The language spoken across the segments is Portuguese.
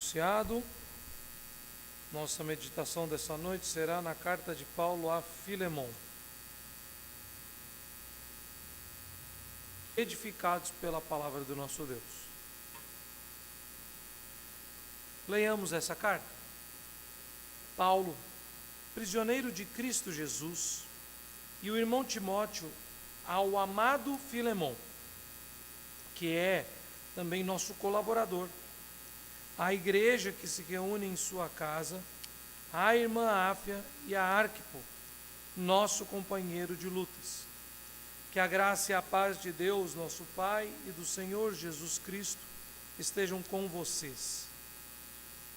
Anunciado. Nossa meditação dessa noite será na carta de Paulo a Filemon. Edificados pela palavra do nosso Deus. Leiamos essa carta. Paulo, prisioneiro de Cristo Jesus, e o irmão Timóteo ao amado Filemon, que é também nosso colaborador, a igreja que se reúne em sua casa, a irmã Áfia e a Arquipo, nosso companheiro de lutas. Que a graça e a paz de Deus, nosso Pai, e do Senhor Jesus Cristo estejam com vocês.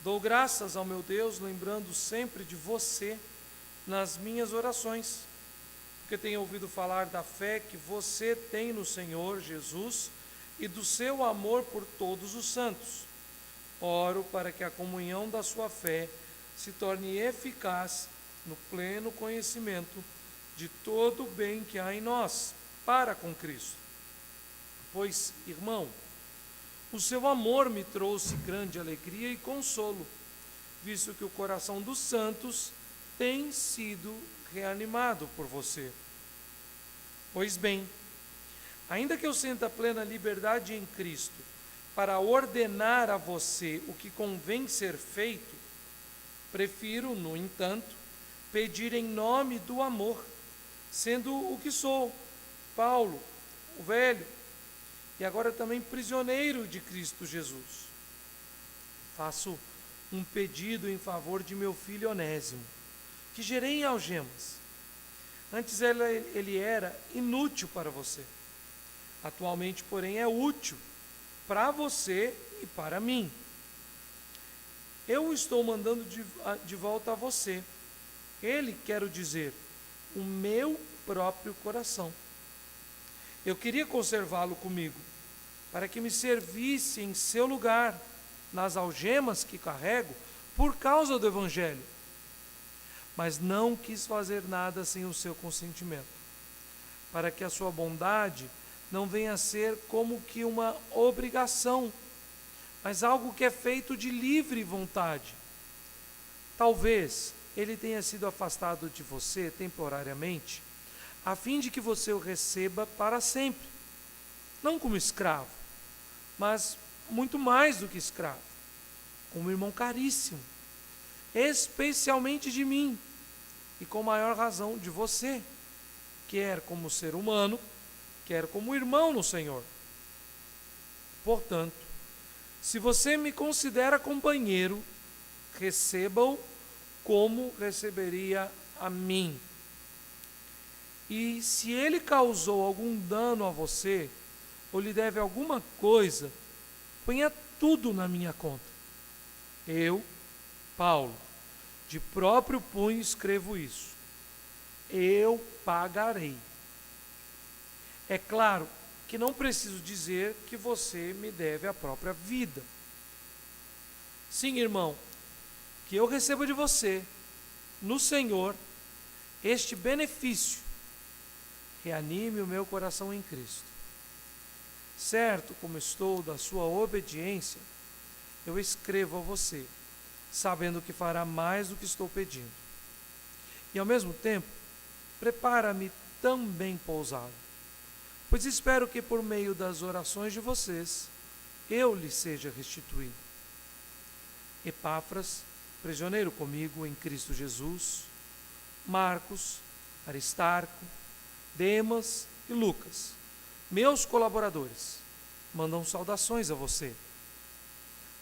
Dou graças ao meu Deus, lembrando sempre de você nas minhas orações, porque tenho ouvido falar da fé que você tem no Senhor Jesus e do seu amor por todos os santos. Oro para que a comunhão da sua fé se torne eficaz no pleno conhecimento de todo o bem que há em nós, para com Cristo. Pois, irmão, o seu amor me trouxe grande alegria e consolo, visto que o coração dos santos tem sido reanimado por você. Pois bem, ainda que eu sinta plena liberdade em Cristo, para ordenar a você o que convém ser feito, prefiro, no entanto, pedir em nome do amor, sendo o que sou, Paulo, o velho, e agora também prisioneiro de Cristo Jesus. Faço um pedido em favor de meu filho Onésimo, que gerei em algemas. Antes ele era inútil para você. Atualmente, porém, é útil para você e para mim. Eu o estou mandando de volta a você. Ele, quero dizer, o meu próprio coração. Eu queria conservá-lo comigo, para que me servisse em seu lugar, nas algemas que carrego, por causa do Evangelho. Mas não quis fazer nada sem o seu consentimento, para que a sua bondade não venha a ser como que uma obrigação, mas algo que é feito de livre vontade. Talvez ele tenha sido afastado de você temporariamente, a fim de que você o receba para sempre, não como escravo, mas muito mais do que escravo, como irmão caríssimo, especialmente de mim, e com maior razão de você, quer como ser humano, quer como irmão no Senhor. Portanto, se você me considera companheiro, receba-o como receberia a mim. E se ele causou algum dano a você, ou lhe deve alguma coisa, ponha tudo na minha conta. Eu, Paulo, de próprio punho escrevo isso. Eu pagarei. É claro que não preciso dizer que você me deve a própria vida. Sim, irmão, que eu receba de você, no Senhor, este benefício. Reanime o meu coração em Cristo. Certo como estou da sua obediência, eu escrevo a você, sabendo que fará mais do que estou pedindo. E ao mesmo tempo, prepara-me também pousado, pois espero que por meio das orações de vocês, eu lhe seja restituído. Epáfras, prisioneiro comigo em Cristo Jesus, Marcos, Aristarco, Demas e Lucas, meus colaboradores, mandam saudações a você.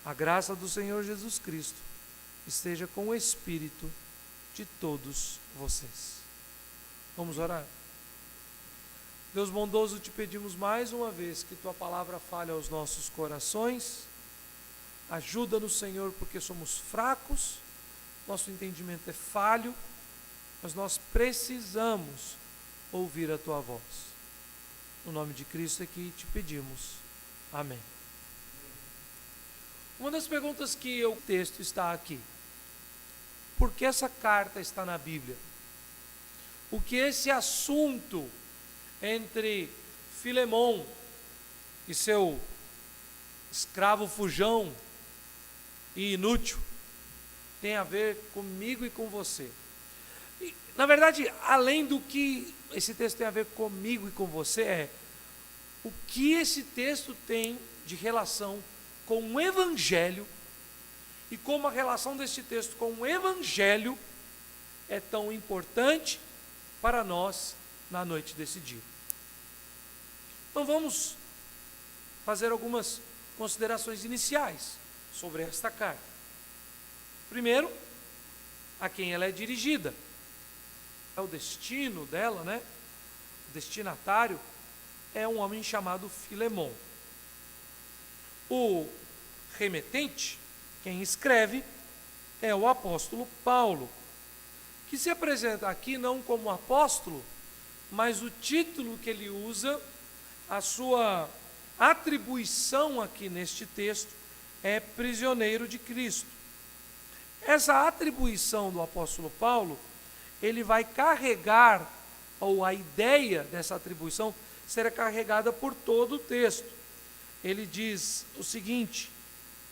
A graça do Senhor Jesus Cristo esteja com o espírito de todos vocês. Vamos orar? Deus bondoso, te pedimos mais uma vez que tua palavra fale aos nossos corações. Ajuda-nos, Senhor, porque somos fracos, nosso entendimento é falho, mas nós precisamos ouvir a tua voz. No nome de Cristo é que te pedimos. Amém. Uma das perguntas que o texto está aqui: por que essa carta está na Bíblia? O que esse assunto entre Filemon e seu escravo fujão e inútil, tem a ver comigo e com você. E, na verdade, além do que esse texto tem a ver comigo e com você, o que esse texto tem de relação com o Evangelho e como a relação desse texto com o Evangelho é tão importante para nós na noite desse dia. Então vamos fazer algumas considerações iniciais sobre esta carta. Primeiro, a quem ela é dirigida. É o destino dela, né? O destinatário é um homem chamado Filemon. O remetente, quem escreve, é o apóstolo Paulo, que se apresenta aqui não como apóstolo, mas o título que ele usa, a sua atribuição aqui neste texto é prisioneiro de Cristo. Essa atribuição do apóstolo Paulo, ele vai carregar, ou a ideia dessa atribuição será carregada por todo o texto. Ele diz o seguinte,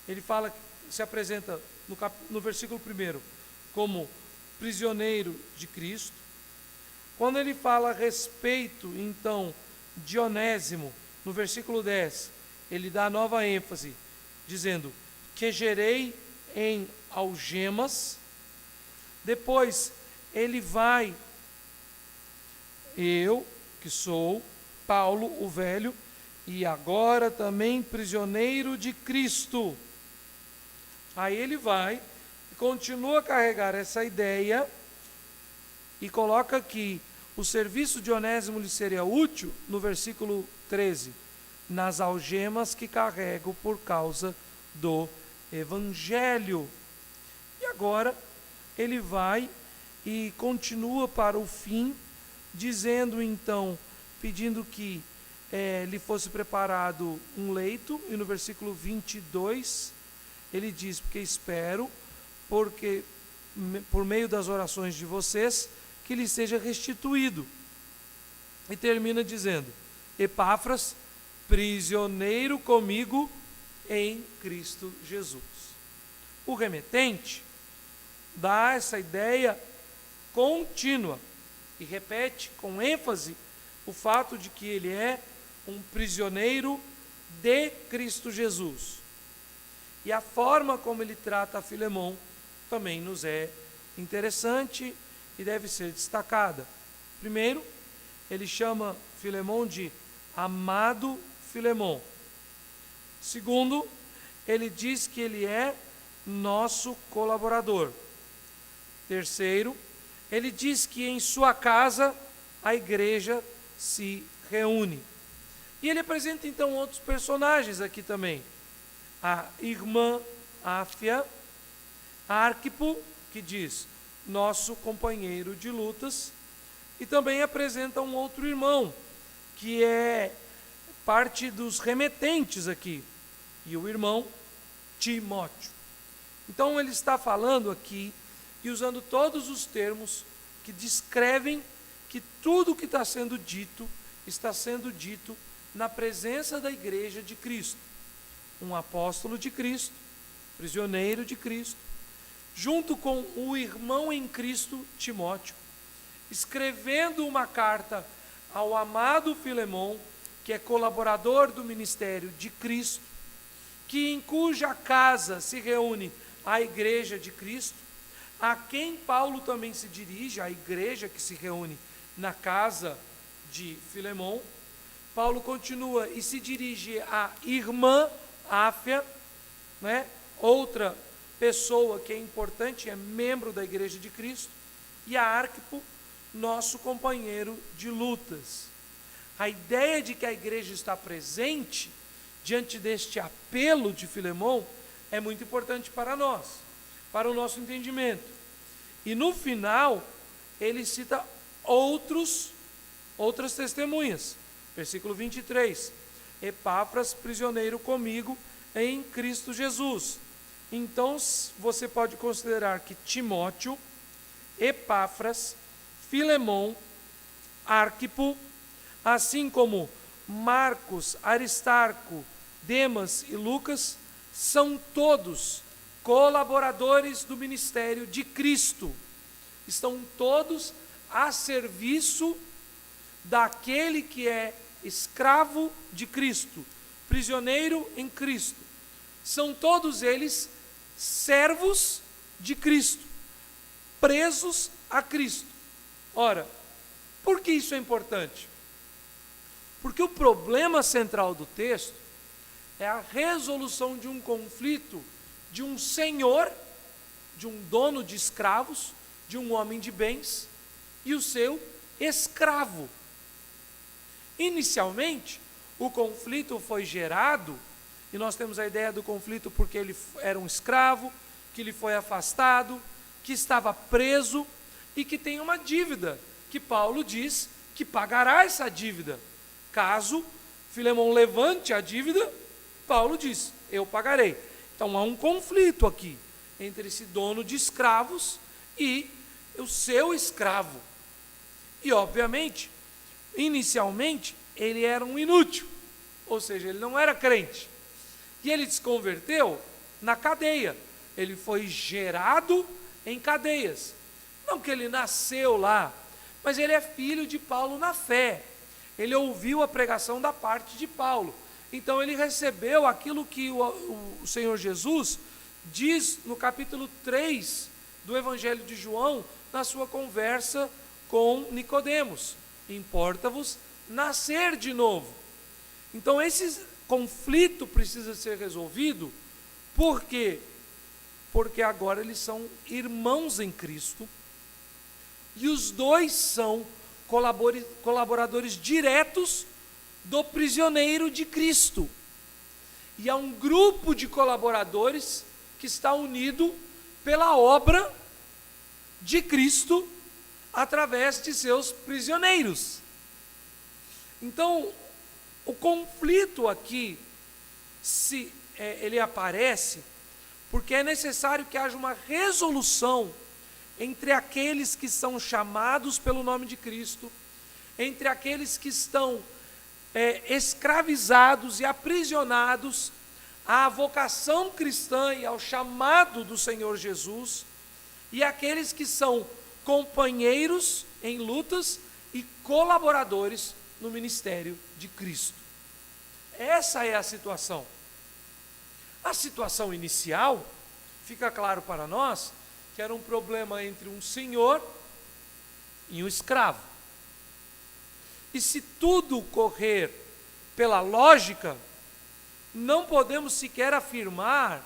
ele fala, se apresenta no versículo 1 como prisioneiro de Cristo. Quando ele fala a respeito, então, de Onésimo, no versículo 10, ele dá nova ênfase, dizendo que gerei em algemas. Depois ele vai, eu, que sou Paulo o velho, e agora também prisioneiro de Cristo. Aí ele vai e continua a carregar essa ideia e coloca aqui o serviço de Onésimo lhe seria útil, no versículo 13, nas algemas que carrego por causa do Evangelho. E agora ele vai e continua para o fim, dizendo então, pedindo que lhe fosse preparado um leito, e no versículo 22, ele diz, porque espero, porque por meio das orações de vocês, que lhe seja restituído. E termina dizendo, Epáfras, prisioneiro comigo em Cristo Jesus. O remetente dá essa ideia contínua e repete com ênfase o fato de que ele é um prisioneiro de Cristo Jesus. E a forma como ele trata a Filemon também nos é interessante e deve ser destacada. Primeiro, ele chama Filemon de amado Filemon. Segundo, ele diz que ele é nosso colaborador. Terceiro, ele diz que em sua casa a igreja se reúne. E ele apresenta então outros personagens aqui também. A irmã Áfia, Arquipo, que diz, nosso companheiro de lutas, e também apresenta um outro irmão, que é parte dos remetentes aqui, e o irmão Timóteo. Então ele está falando aqui, e usando todos os termos que descrevem que tudo que está sendo dito na presença da igreja de Cristo. Um apóstolo de Cristo, prisioneiro de Cristo, junto com o irmão em Cristo, Timóteo, escrevendo uma carta ao amado Filemon, que é colaborador do ministério de Cristo, que em cuja casa se reúne a igreja de Cristo, a quem Paulo também se dirige, a igreja que se reúne na casa de Filemon. Paulo continua e se dirige à irmã Áfia, né? Outra pessoa que é importante, é membro da igreja de Cristo, e a Arquipo, nosso companheiro de lutas. A ideia de que a igreja está presente diante deste apelo de Filemon é muito importante para nós, para o nosso entendimento. E no final, ele cita outras testemunhas. Versículo 23, Epáfras, prisioneiro comigo em Cristo Jesus. Então, você pode considerar que Timóteo, Epáfras, Filemon, Arquipo, assim como Marcos, Aristarco, Demas e Lucas, são todos colaboradores do ministério de Cristo. Estão todos a serviço daquele que é escravo de Cristo, prisioneiro em Cristo. São todos eles servos de Cristo, presos a Cristo. Ora, por que isso é importante? Porque o problema central do texto é a resolução de um conflito de um senhor, de um dono de escravos, de um homem de bens, e o seu escravo. Inicialmente, o conflito foi gerado, e nós temos a ideia do conflito porque ele era um escravo, que ele foi afastado, que estava preso e que tem uma dívida, que Paulo diz que pagará essa dívida. Caso Filemão levante a dívida, Paulo diz, eu pagarei. Então há um conflito aqui entre esse dono de escravos e o seu escravo. E obviamente, inicialmente, ele era um inútil, ou seja, ele não era crente. E ele se converteu na cadeia. Ele foi gerado em cadeias. Não que ele nasceu lá, mas ele é filho de Paulo na fé. Ele ouviu a pregação da parte de Paulo. Então ele recebeu aquilo que o Senhor Jesus diz no capítulo 3 do Evangelho de João, na sua conversa com Nicodemos: importa-vos nascer de novo. Então esse conflito precisa ser resolvido. Por quê? Porque agora eles são irmãos em Cristo, e os dois são colaboradores diretos do prisioneiro de Cristo. E há um grupo de colaboradores que está unido pela obra de Cristo através de seus prisioneiros. Então, o conflito aqui, ele aparece porque é necessário que haja uma resolução entre aqueles que são chamados pelo nome de Cristo, entre aqueles que estão escravizados e aprisionados à vocação cristã e ao chamado do Senhor Jesus, e aqueles que são companheiros em lutas e colaboradores no ministério de Cristo. Essa é a situação. A situação inicial, fica claro para nós, que era um problema entre um senhor e um escravo. E se tudo correr pela lógica, não podemos sequer afirmar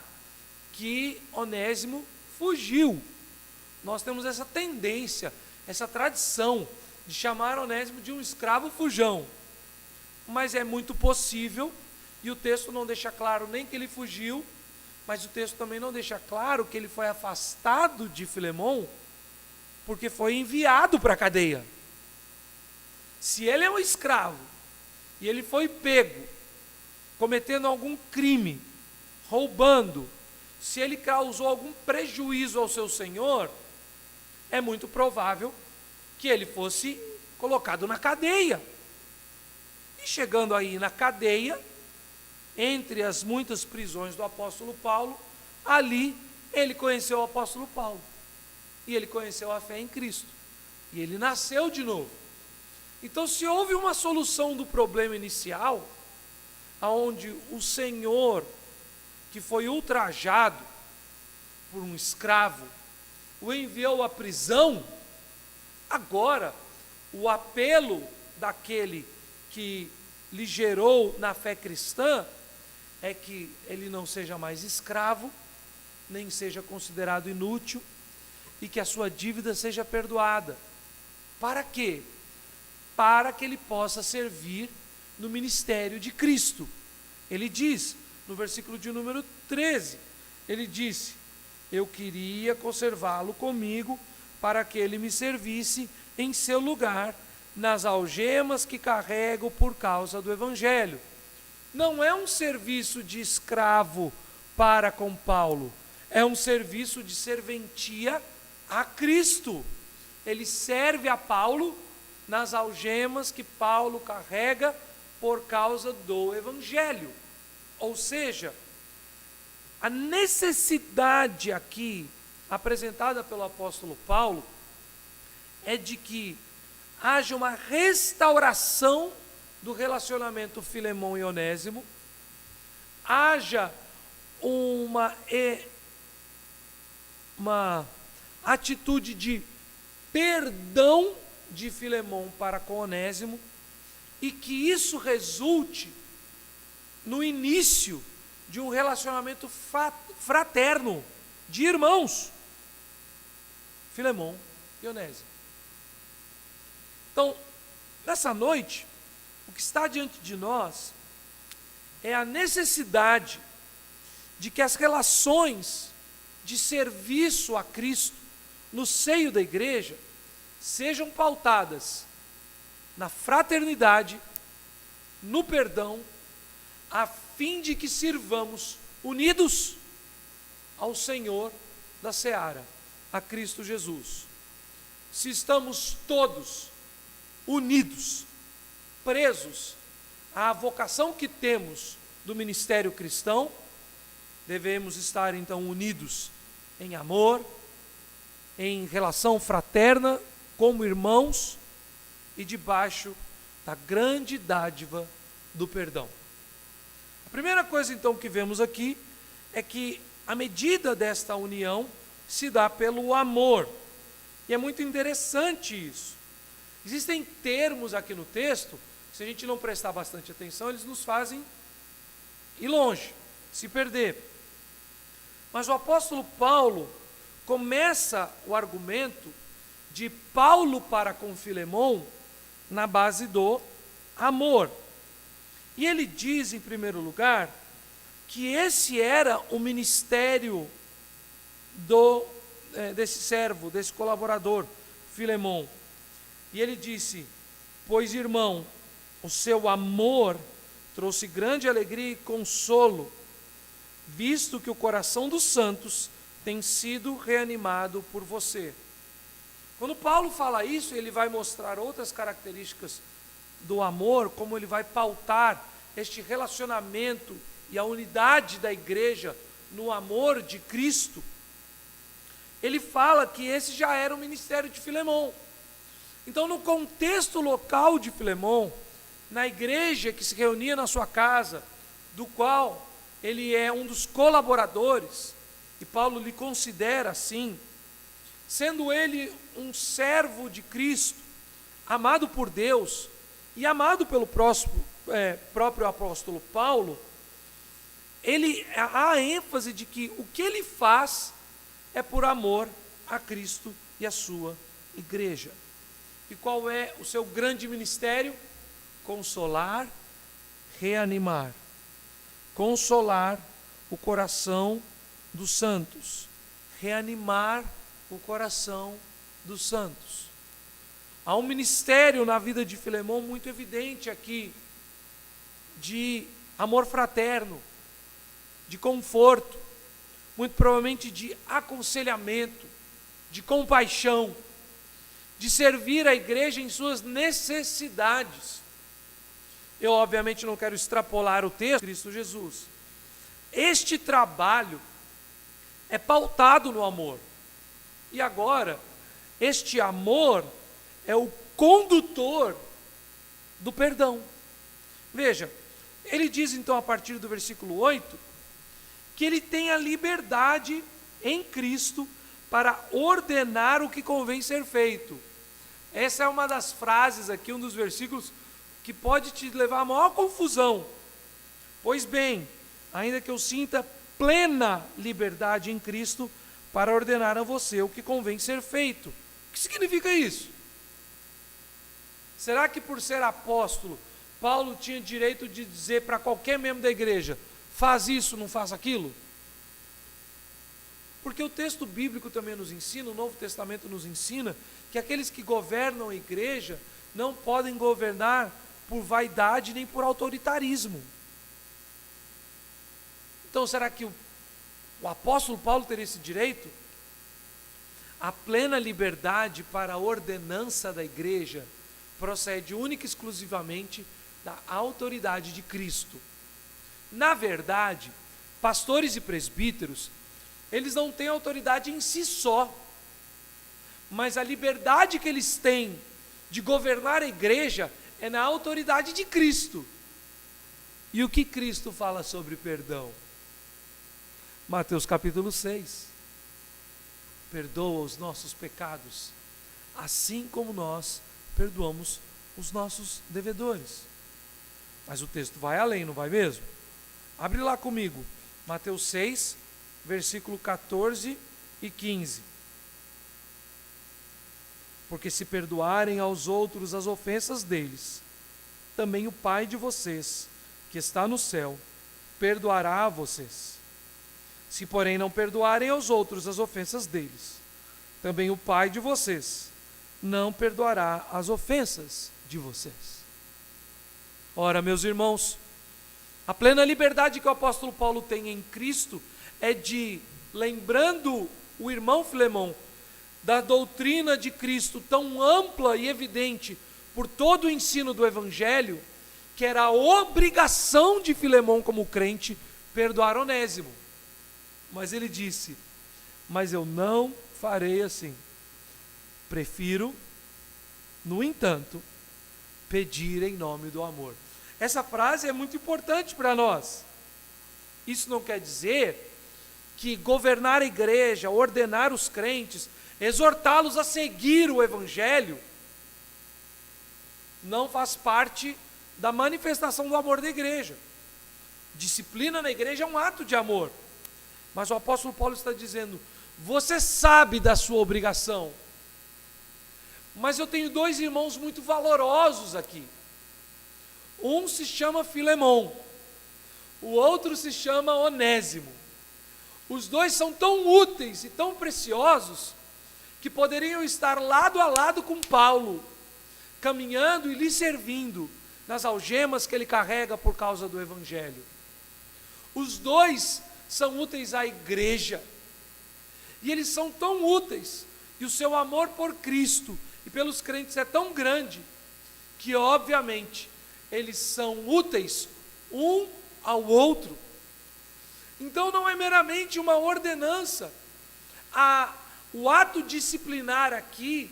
que Onésimo fugiu. Nós temos essa tendência, essa tradição de chamar Onésimo de um escravo fujão. Mas é muito possível, e o texto não deixa claro nem que ele fugiu, mas o texto também não deixa claro que ele foi afastado de Filemão, porque foi enviado para a cadeia. Se ele é um escravo, e ele foi pego, cometendo algum crime, roubando, se ele causou algum prejuízo ao seu senhor, é muito provável que ele fosse colocado na cadeia. E chegando aí na cadeia, entre as muitas prisões do apóstolo Paulo, ali ele conheceu o apóstolo Paulo, e ele conheceu a fé em Cristo, e ele nasceu de novo. Então, se houve uma solução do problema inicial, onde o senhor, que foi ultrajado por um escravo, o enviou à prisão, agora o apelo daquele que lhe gerou na fé cristã é que ele não seja mais escravo, nem seja considerado inútil, e que a sua dívida seja perdoada. Para quê? Para que ele possa servir no ministério de Cristo. Ele diz, no versículo de número 13, ele disse: eu queria conservá-lo comigo, para que ele me servisse em seu lugar, nas algemas que carrego por causa do Evangelho. Não é um serviço de escravo para com Paulo, é um serviço de serventia a Cristo. Ele serve a Paulo nas algemas que Paulo carrega por causa do Evangelho. Ou seja, A necessidade aqui apresentada pelo apóstolo Paulo é de que haja uma restauração do relacionamento Filemão e Onésimo, haja uma atitude de perdão de Filemão para com Onésimo, e que isso resulte no início de um relacionamento fraterno, de irmãos, Filemão e Onésimo. Então, nessa noite, o que está diante de nós é a necessidade de que as relações de serviço a Cristo no seio da igreja sejam pautadas na fraternidade, no perdão, a fim de que sirvamos unidos ao Senhor da seara, a Cristo Jesus. Se estamos todos unidos, presos à vocação que temos do ministério cristão, devemos estar então unidos em amor, em relação fraterna, como irmãos, e debaixo da grande dádiva do perdão. A primeira coisa então que vemos aqui é que a medida desta união se dá pelo amor. E é muito interessante isso. Existem termos aqui no texto, que se a gente não prestar bastante atenção, eles nos fazem ir longe, se perder. Mas o apóstolo Paulo começa o argumento de Paulo para com Filemão na base do amor. E ele diz, em primeiro lugar, que esse era o ministério desse servo, desse colaborador, Filemão. E ele disse: pois, irmão, o seu amor trouxe grande alegria e consolo, visto que o coração dos santos tem sido reanimado por você. Quando Paulo fala isso, ele vai mostrar outras características do amor, como ele vai pautar este relacionamento e a unidade da igreja no amor de Cristo. Ele fala que esse já era o ministério de Filemão. Então, no contexto local de Filemão, na igreja que se reunia na sua casa, do qual ele é um dos colaboradores, e Paulo lhe considera assim, sendo ele um servo de Cristo, amado por Deus e amado pelo próprio apóstolo Paulo, há a ênfase de que o que ele faz é por amor a Cristo e a sua igreja. E qual é o seu grande ministério? Consolar, reanimar. Consolar o coração dos santos. Reanimar o coração dos santos. Há um ministério na vida de Filemão muito evidente aqui, de amor fraterno, de conforto, muito provavelmente de aconselhamento, de compaixão, de servir a igreja em suas necessidades. Eu, obviamente, não quero extrapolar o texto de Cristo Jesus. Este trabalho é pautado no amor. E agora, este amor é o condutor do perdão. Veja, ele diz então a partir do versículo 8, que ele tem a liberdade em Cristo para ordenar o que convém ser feito. Essa é uma das frases aqui, um dos versículos que pode te levar a maior confusão. Pois bem, ainda que eu sinta plena liberdade em Cristo para ordenar a você o que convém ser feito. O que significa isso? Será que por ser apóstolo, Paulo tinha direito de dizer para qualquer membro da igreja: faz isso, não faz aquilo? Porque o texto bíblico também nos ensina, o Novo Testamento nos ensina, que aqueles que governam a igreja não podem governar por vaidade nem por autoritarismo. Então, será que o apóstolo Paulo teria esse direito? A plena liberdade para a ordenança da igreja procede única e exclusivamente da autoridade de Cristo. Na verdade, pastores e presbíteros, eles não têm autoridade em si só, mas a liberdade que eles têm de governar a igreja é na autoridade de Cristo. E o que Cristo fala sobre perdão? Mateus capítulo 6. Perdoa os nossos pecados, assim como nós perdoamos os nossos devedores. Mas o texto vai além, não vai mesmo? Abre lá comigo, Mateus 6, versículo 14 e 15. Porque se perdoarem aos outros as ofensas deles, também o Pai de vocês, que está no céu, perdoará a vocês. Se, porém, não perdoarem aos outros as ofensas deles, também o Pai de vocês não perdoará as ofensas de vocês. Ora, meus irmãos, a plena liberdade que o apóstolo Paulo tem em Cristo é de, lembrando o irmão Filemão da doutrina de Cristo tão ampla e evidente por todo o ensino do Evangelho, que era a obrigação de Filemão como crente perdoar Onésimo. Mas ele disse: mas eu não farei assim. Prefiro, no entanto, pedir em nome do amor. Essa frase é muito importante para nós. Isso não quer dizer que governar a igreja, ordenar os crentes, exortá-los a seguir o Evangelho, não faz parte da manifestação do amor da igreja. Disciplina na igreja é um ato de amor. Mas o apóstolo Paulo está dizendo: você sabe da sua obrigação, mas eu tenho dois irmãos muito valorosos aqui. Um se chama Filemão, o outro se chama Onésimo. Os dois são tão úteis e tão preciosos que poderiam estar lado a lado com Paulo, caminhando e lhe servindo nas algemas que ele carrega por causa do Evangelho. Os dois são úteis à igreja, e eles são tão úteis, e o seu amor por Cristo e pelos crentes é tão grande, que obviamente eles são úteis um ao outro. Então não é meramente uma ordenança. O ato disciplinar aqui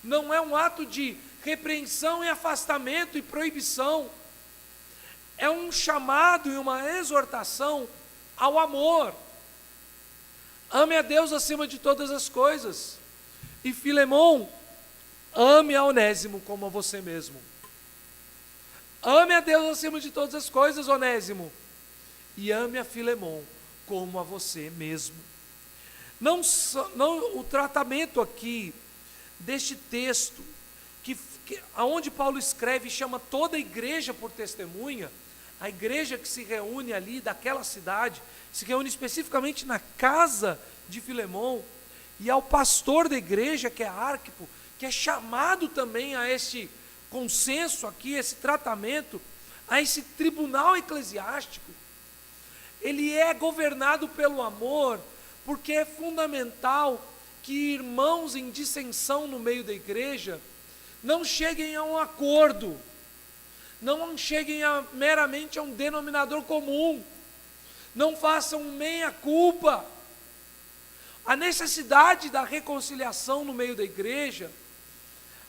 não é um ato de repreensão e afastamento e proibição. É um chamado e uma exortação ao amor. Ame a Deus acima de todas as coisas. E Filemão, ame a Onésimo como a você mesmo. Ame a Deus acima de todas as coisas, Onésimo. E ame a Filemão como a você mesmo. Não o tratamento aqui deste texto, aonde Paulo escreve e chama toda a igreja por testemunha, a igreja que se reúne ali daquela cidade, se reúne especificamente na casa de Filemão, e ao pastor da igreja, que é Arquipo, que é chamado também a esse consenso aqui, esse tratamento, a esse tribunal eclesiástico. Ele é governado pelo amor, porque é fundamental que irmãos em dissensão no meio da igreja não cheguem a um acordo, não cheguem meramente a um denominador comum, não façam meia-culpa. A necessidade da reconciliação no meio da igreja,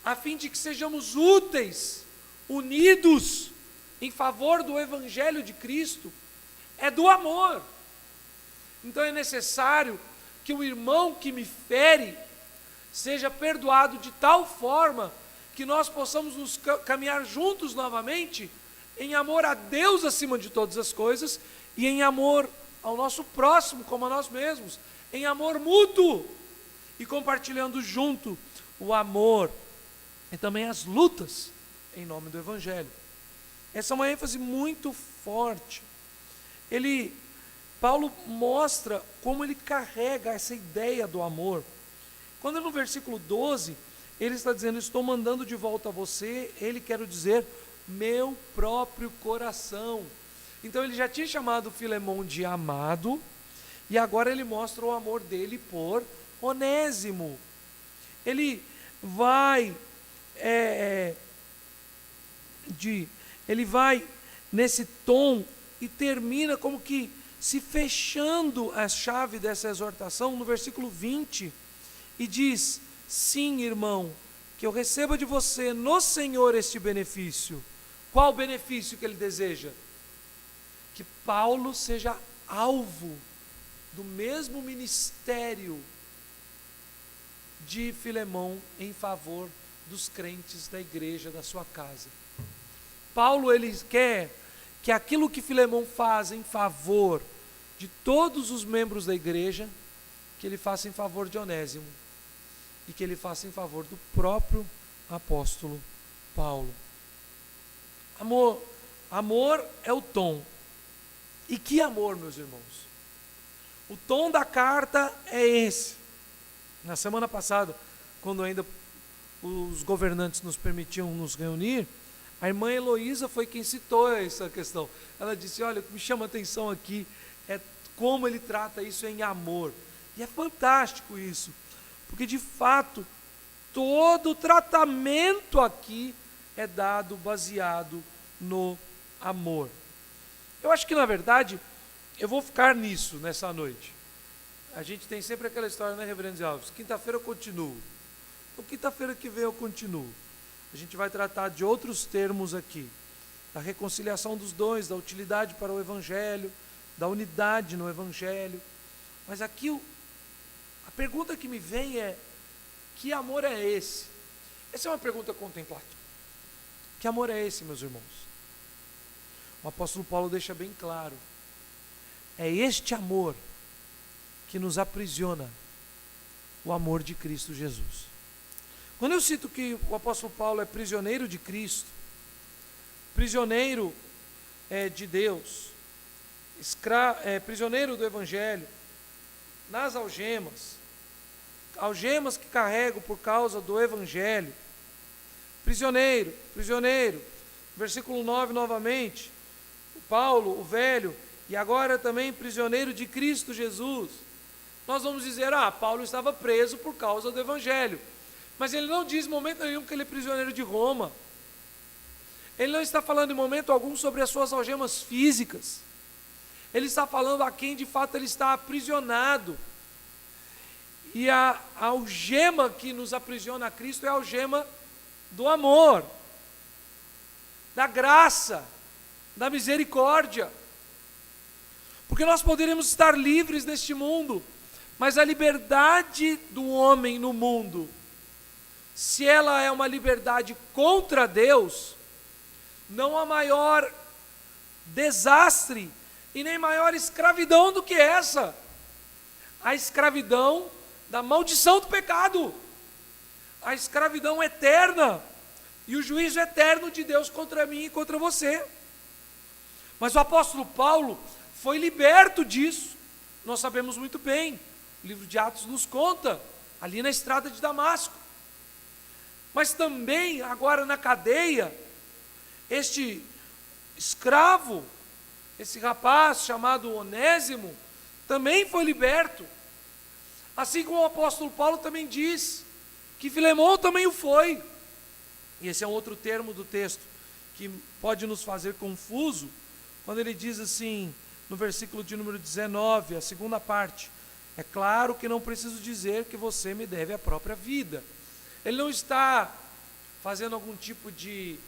a fim de que sejamos úteis, unidos em favor do Evangelho de Cristo, é do amor. Então é necessário que o irmão que me fere seja perdoado de tal forma que nós possamos nos caminhar juntos novamente em amor a Deus acima de todas as coisas e em amor ao nosso próximo como a nós mesmos, em amor mútuo e compartilhando junto o amor e também as lutas em nome do Evangelho. Essa é uma ênfase muito forte. Paulo mostra como ele carrega essa ideia do amor. Quando no versículo 12, ele está dizendo: estou mandando de volta a você, ele quer dizer, meu próprio coração. Então ele já tinha chamado Filemão de amado, e agora ele mostra o amor dele por Onésimo. Ele vai nesse tom e termina como que se fechando a chave dessa exortação no versículo 20, e diz: sim, irmão, que eu receba de você no Senhor este benefício. Qual benefício que ele deseja? Que Paulo seja alvo do mesmo ministério de Filemão em favor dos crentes da igreja da sua casa. Paulo, ele quer que aquilo que Filemão faz em favor de todos os membros da igreja, que ele faça em favor de Onésimo, e que ele faça em favor do próprio apóstolo Paulo. Amor é o tom. E que amor, meus irmãos? O tom da carta é esse. Na semana passada, quando ainda os governantes nos permitiam nos reunir, a irmã Heloísa foi quem citou essa questão. Ela disse: olha, o que me chama a atenção aqui é como ele trata isso em amor. E é fantástico isso, porque de fato, todo o tratamento aqui é dado baseado no amor. Eu acho que, na verdade, eu vou ficar nisso nessa noite. A gente tem sempre aquela história, né, Reverendo Alves? Quinta-feira eu continuo. Então, quinta-feira que vem eu continuo. A gente vai tratar de outros termos aqui. Da reconciliação dos dons, da utilidade para o Evangelho, da unidade no Evangelho. Mas aqui, a pergunta que me vem é: que amor é esse? Essa é uma pergunta contemplativa. Que amor é esse, meus irmãos? O apóstolo Paulo deixa bem claro. É este amor que nos aprisiona, o amor de Cristo Jesus. Quando eu cito que o apóstolo Paulo é prisioneiro de Cristo, prisioneiro de Deus, prisioneiro do Evangelho, nas algemas que carrego por causa do Evangelho, prisioneiro, versículo 9 novamente, Paulo, o velho, e agora também prisioneiro de Cristo Jesus. Nós vamos dizer: Paulo estava preso por causa do Evangelho. Mas ele não diz em momento nenhum que ele é prisioneiro de Roma. Ele não está falando em momento algum sobre as suas algemas físicas. Ele está falando a quem de fato ele está aprisionado. E a algema que nos aprisiona a Cristo é a algema do amor, da graça, da misericórdia. Porque nós poderíamos estar livres neste mundo, mas a liberdade do homem no mundo, se ela é uma liberdade contra Deus, não há maior desastre e nem maior escravidão do que essa. A escravidão da maldição do pecado, a escravidão eterna e o juízo eterno de Deus contra mim e contra você. Mas o apóstolo Paulo foi liberto disso. Nós sabemos muito bem, o livro de Atos nos conta, ali na estrada de Damasco. Mas também, agora na cadeia, este escravo, esse rapaz chamado Onésimo, também foi liberto. Assim como o apóstolo Paulo também diz que Filemão também o foi. E esse é um outro termo do texto que pode nos fazer confuso, quando ele diz assim, no versículo de número 19, a segunda parte: é claro que não preciso dizer que você me deve a própria vida. Ele não está fazendo algum tipo de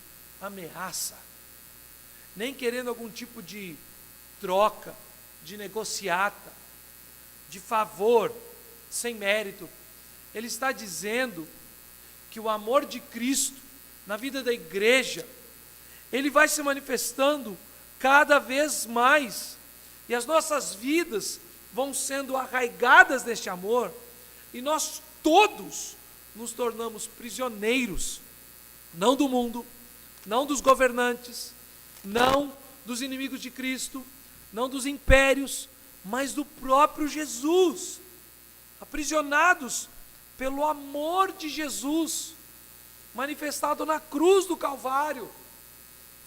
ameaça, nem querendo algum tipo de troca, de negociata, de favor, sem mérito. Ele está dizendo que o amor de Cristo na vida da igreja, ele vai se manifestando cada vez mais, e as nossas vidas vão sendo arraigadas neste amor, e nós todos nos tornamos prisioneiros, não do mundo, não dos governantes, não dos inimigos de Cristo, não dos impérios, mas do próprio Jesus, aprisionados pelo amor de Jesus, manifestado na cruz do Calvário.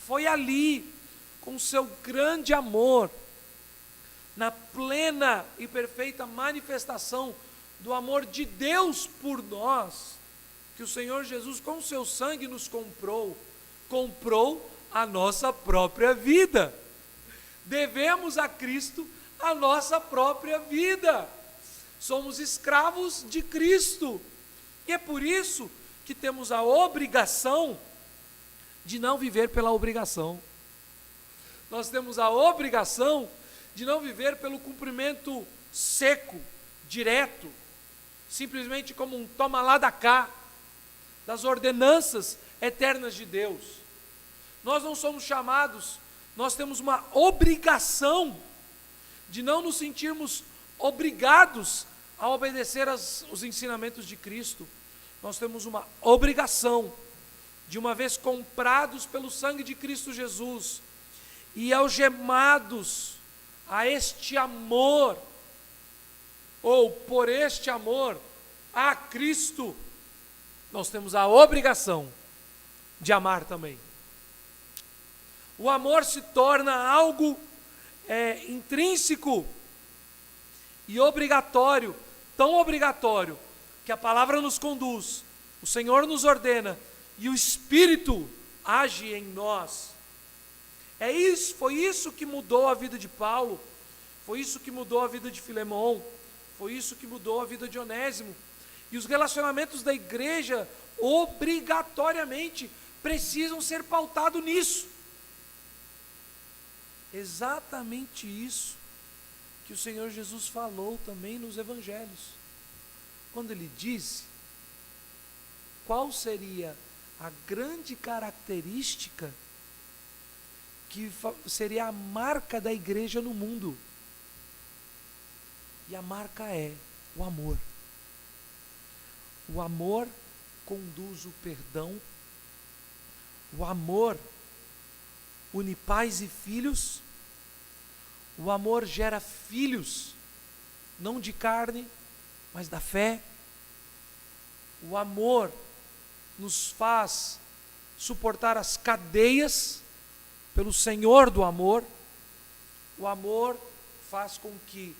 Foi ali, com seu grande amor, na plena e perfeita manifestação do amor de Deus por nós, que o Senhor Jesus com seu sangue nos comprou a nossa própria vida. Devemos a Cristo a nossa própria vida. Somos escravos de Cristo. E é por isso que temos a obrigação de não viver pela obrigação. Nós temos a obrigação de não viver pelo cumprimento seco, direto, simplesmente como um toma lá da cá, das ordenanças eternas de Deus. Nós não somos chamados, nós temos uma obrigação de não nos sentirmos obrigados a obedecer os ensinamentos de Cristo. Nós temos uma obrigação de, uma vez comprados pelo sangue de Cristo Jesus e algemados a este amor, ou por este amor a Cristo, nós temos a obrigação de amar também. O amor se torna algo intrínseco e obrigatório, tão obrigatório, que a palavra nos conduz, o Senhor nos ordena, e o Espírito age em nós. Foi isso que mudou a vida de Paulo, foi isso que mudou a vida de Filemon, foi isso que mudou a vida de Onésimo. E os relacionamentos da igreja, obrigatoriamente, precisam ser pautados nisso. Exatamente isso que o Senhor Jesus falou também nos evangelhos, quando ele disse qual seria a grande característica que seria a marca da igreja no mundo. E a marca é o amor. O amor conduz o perdão. O amor une pais e filhos. O amor gera filhos, não de carne, mas da fé. O amor nos faz suportar as cadeias pelo Senhor do amor. O amor faz com que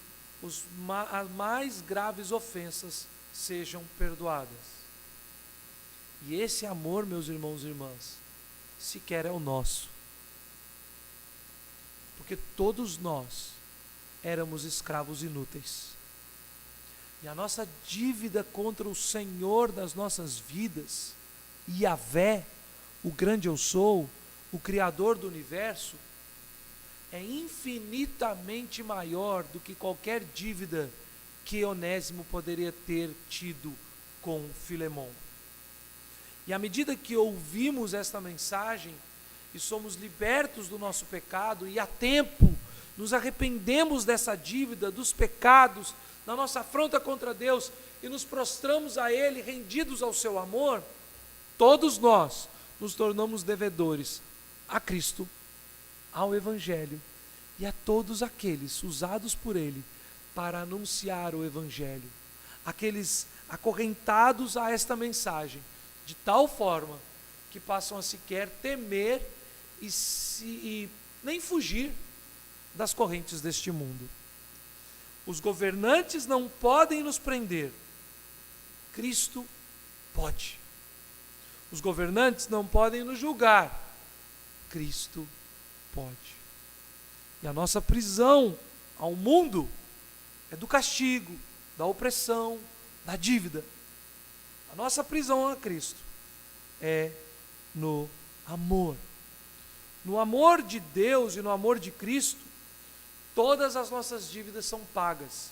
as mais graves ofensas sejam perdoadas. E esse amor, meus irmãos e irmãs, sequer é o nosso. Porque todos nós éramos escravos inúteis. E a nossa dívida contra o Senhor das nossas vidas, Yahvé, o grande eu sou, o Criador do universo, é infinitamente maior do que qualquer dívida que Onésimo poderia ter tido com Filemon. E à medida que ouvimos esta mensagem e somos libertos do nosso pecado, e a tempo nos arrependemos dessa dívida, dos pecados, da nossa afronta contra Deus, e nos prostramos a Ele, rendidos ao seu amor, todos nós nos tornamos devedores a Cristo, ao Evangelho e a todos aqueles usados por Ele para anunciar o Evangelho, aqueles acorrentados a esta mensagem, de tal forma que passam a sequer temer e nem fugir das correntes deste mundo. Os governantes não podem nos prender, Cristo pode. Os governantes não podem nos julgar, Cristo pode. E a nossa prisão ao mundo é do castigo, da opressão, da dívida. A nossa prisão a Cristo é no amor. No amor de Deus e no amor de Cristo, todas as nossas dívidas são pagas.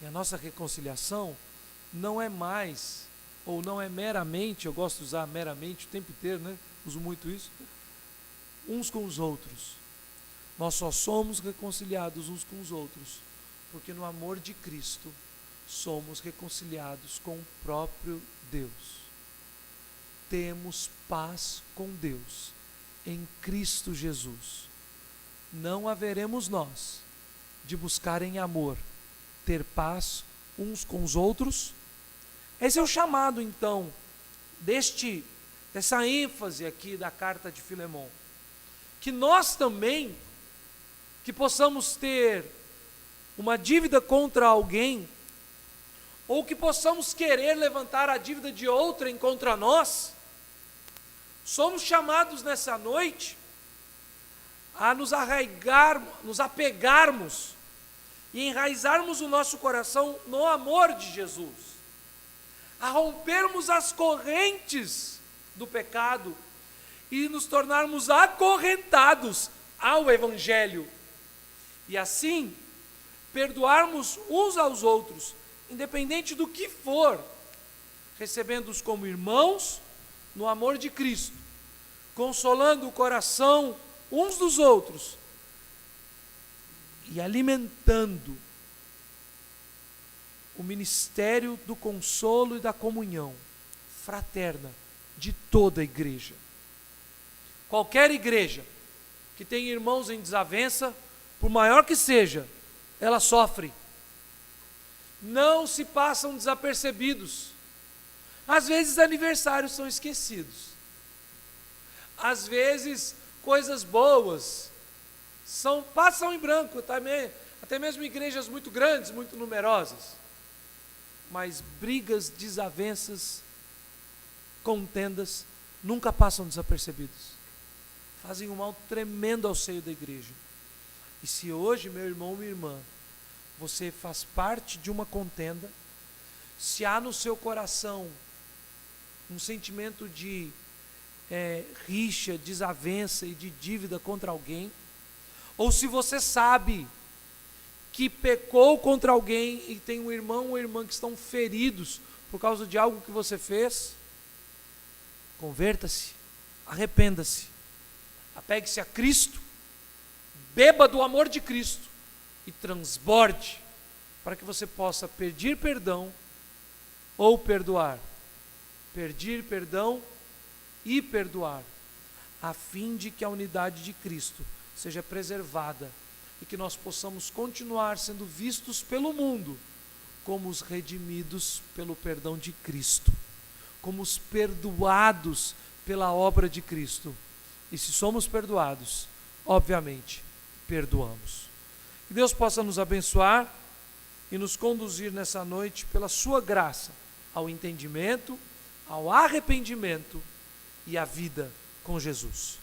E a nossa reconciliação não é mais, ou não é meramente, eu gosto de usar meramente o tempo inteiro, né? Uso muito isso, uns com os outros. Nós só somos reconciliados uns com os outros, porque no amor de Cristo somos reconciliados com o próprio Deus. Temos paz com Deus em Cristo Jesus. Não haveremos nós de buscar em amor ter paz uns com os outros. Esse é o chamado então dessa ênfase aqui da carta de Filemon, que nós também, que possamos ter uma dívida contra alguém, ou que possamos querer levantar a dívida de outrem contra nós, somos chamados nessa noite a nos apegarmos e enraizarmos o nosso coração no amor de Jesus, a rompermos as correntes do pecado e nos tornarmos acorrentados ao Evangelho, e assim perdoarmos uns aos outros, independente do que for, recebendo-os como irmãos no amor de Cristo, consolando o coração uns dos outros e alimentando o ministério do consolo e da comunhão fraterna de toda a igreja. Qualquer igreja que tenha irmãos em desavença, por maior que seja, ela sofre. Não se passam desapercebidos. Às vezes aniversários são esquecidos. Às vezes coisas boas passam em branco, até mesmo igrejas muito grandes, muito numerosas. Mas brigas, desavenças, contendas nunca passam desapercebidos. Fazem um mal tremendo ao seio da igreja. E se hoje, meu irmão, minha irmã, você faz parte de uma contenda, se há no seu coração um sentimento de rixa, desavença e de dívida contra alguém, ou se você sabe que pecou contra alguém e tem um irmão ou irmã que estão feridos por causa de algo que você fez, converta-se, arrependa-se, apegue-se a Cristo, beba do amor de Cristo e transborde para que você possa pedir perdão ou perdoar. Pedir perdão e perdoar, a fim de que a unidade de Cristo seja preservada e que nós possamos continuar sendo vistos pelo mundo como os redimidos pelo perdão de Cristo, como os perdoados pela obra de Cristo. E se somos perdoados, obviamente, perdoamos. Que Deus possa nos abençoar e nos conduzir nessa noite pela sua graça ao entendimento, ao arrependimento e à vida com Jesus.